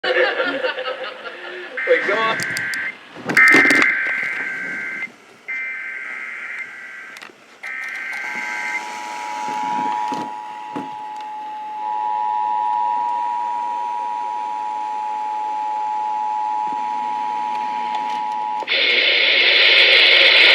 Wait, go on.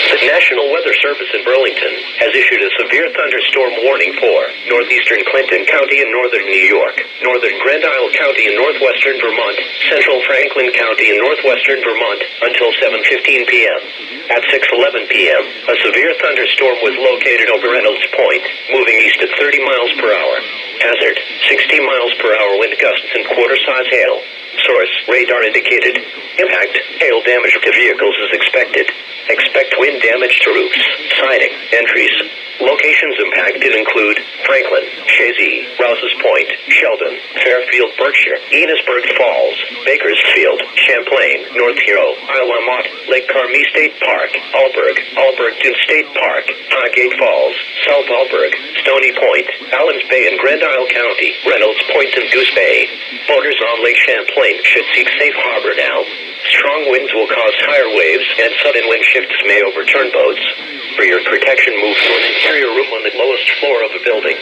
The National Weather Service in Burlington has issued a severe thunderstorm warning for northeastern Clinton County in northern New York, northern Grand Isle County in northwestern Vermont, central Franklin County in northwestern Vermont until 7:15 p.m. At 6:11 p.m., a severe thunderstorm was located over Reynolds Point, moving east at 30 miles per hour. Hazard, 60 miles per hour wind gusts and quarter-size hail. Source, radar indicated. Impact, hail damage to vehicles is expected. Expect wind damage to roofs, siding, entries. Locations impacted include Franklin, Chazy, Rouse's Point, Sheldon, Fairfield, Berkshire, Enosburg Falls, Bakersfield, Champlain, North Hero, Isle La Motte, Lake Carmi State Park, Albergton State Park, Highgate Falls, South Alberg, Stony Point, Allens Bay and Grand Isle County, Reynolds Point and Goose Bay. Boaters on Lake Champlain should seek safe harbor now. Strong winds will cause higher waves and sudden wind shifts may overturn boats. For your protection, move to an interior room on the lowest floor of a building.